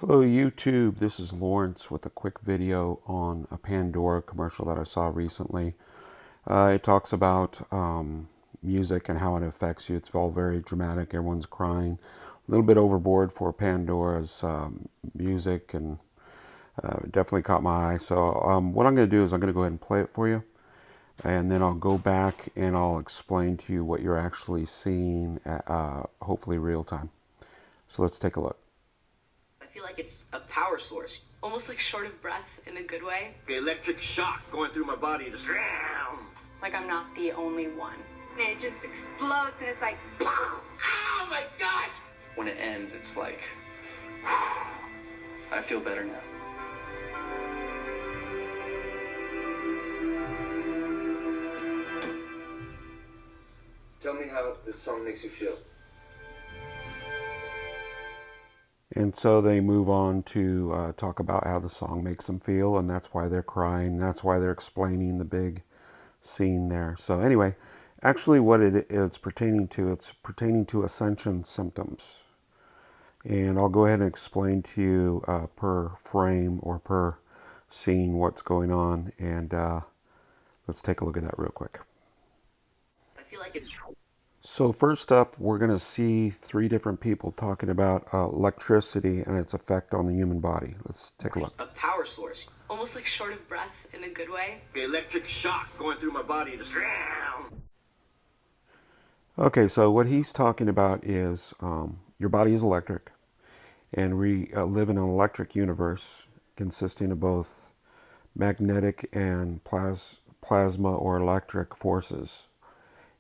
Hello YouTube, this is Lawrence with a quick video on a Pandora commercial that I saw recently. It talks about music and how it affects you. It's all very dramatic, everyone's crying. A little bit overboard for Pandora's music, and definitely caught my eye. So what I'm going to do is I'm going to go ahead and play it for you, and then I'll go back and I'll explain to you what you're actually seeing at hopefully real time. So let's take a look. I feel like it's a power source, almost like short of breath in a good way. The electric shock going through my body, just Like I'm not the only one. And it just explodes and it's like, oh my gosh! When it ends, it's like, I feel better now. Tell me how this song makes you feel. And so they move on to talk about how the song makes them feel, and that's why they're crying. That's why they're explaining the big scene there. So anyway, actually what it's pertaining to ascension symptoms. And I'll go ahead and explain to you per frame or per scene what's going on. And let's take a look at that real quick. I feel like it's So first up, we're going to see three different people talking about electricity and its effect on the human body. Let's take a look. a power source, almost like short of breath in a good way. The electric shock going through my body, just Okay, so what he's talking about is your body is electric, and we live in an electric universe consisting of both magnetic and plasma or electric forces.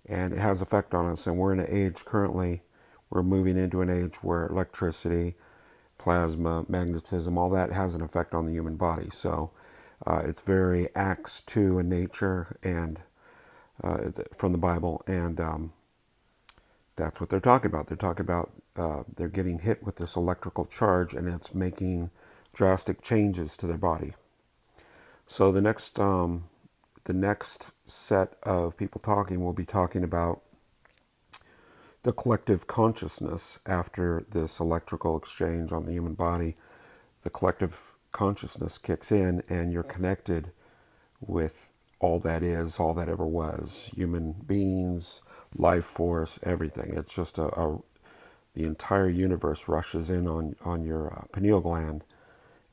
And it has effect on us, and we're in an age currently, we're moving into an age where electricity, plasma, magnetism, all that has an effect on the human body. So it's very Acts 2 in nature, and from the Bible, and that's what they're talking about. They're talking about they're getting hit with this electrical charge, and it's making drastic changes to their body. So the next set of people talking will be talking about the collective consciousness after this electrical exchange on the human body. The collective consciousness kicks in, and you're connected with all that is, all that ever was, human beings, life force, everything. It's just the entire universe rushes in on your pineal gland,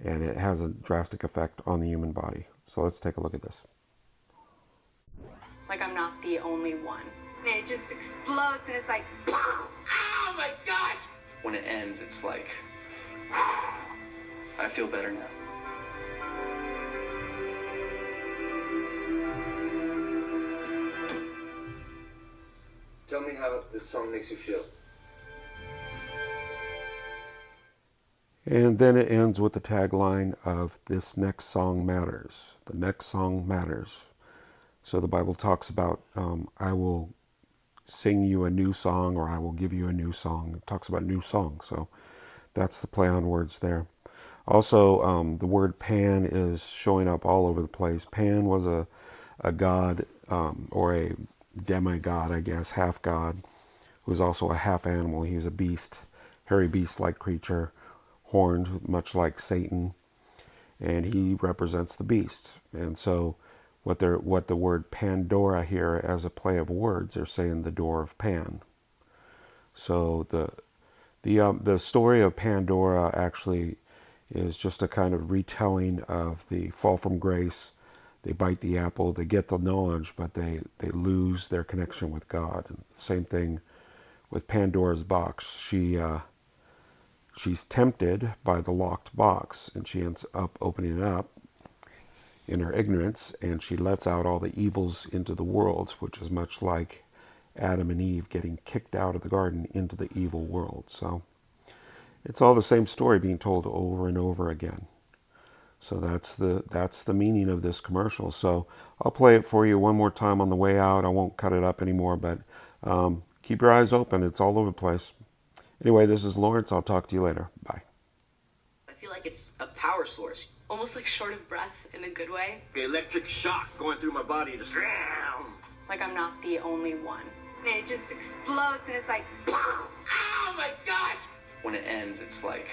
and it has a drastic effect on the human body. So let's take a look at this. Like I'm not the only one. and it just explodes and it's like, oh my gosh! When it ends, it's like, I feel better now. Tell me how this song makes you feel. And then it ends with the tagline of "This next song matters." The next song matters. So the Bible talks about, I will sing you a new song, or I will give you a new song. It talks about new song. So that's the play on words there. Also, the word Pan is showing up all over the place. Pan was a god, or a demigod, I guess, half god, who was also a half animal. He was a beast, hairy beast-like creature, horned, much like Satan, and he represents the beast. And so what the word Pandora here, as a play of words, they're saying the door of Pan. So the story of Pandora actually is just a kind of retelling of the fall from grace. They bite the apple, they get the knowledge, but they lose their connection with God. And same thing with Pandora's box. She's tempted by the locked box, and she ends up opening it up in her ignorance, and she lets out all the evils into the world, which is much like Adam and Eve getting kicked out of the garden into the evil world. So it's all the same story being told over and over again. So that's the meaning of this commercial. So I'll play it for you one more time on the way out. I won't cut it up anymore, but keep your eyes open. It's all over the place. Anyway, this is Lawrence. I'll talk to you later. Bye. I feel like it's a power source, almost like short of breath in a good way. The electric shock going through my body, just Like I'm not the only one. and it just explodes and it's like, oh my gosh! When it ends, it's like,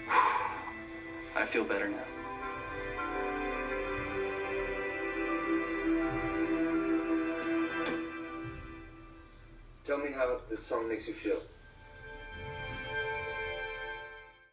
I feel better now. Tell me how this song makes you feel.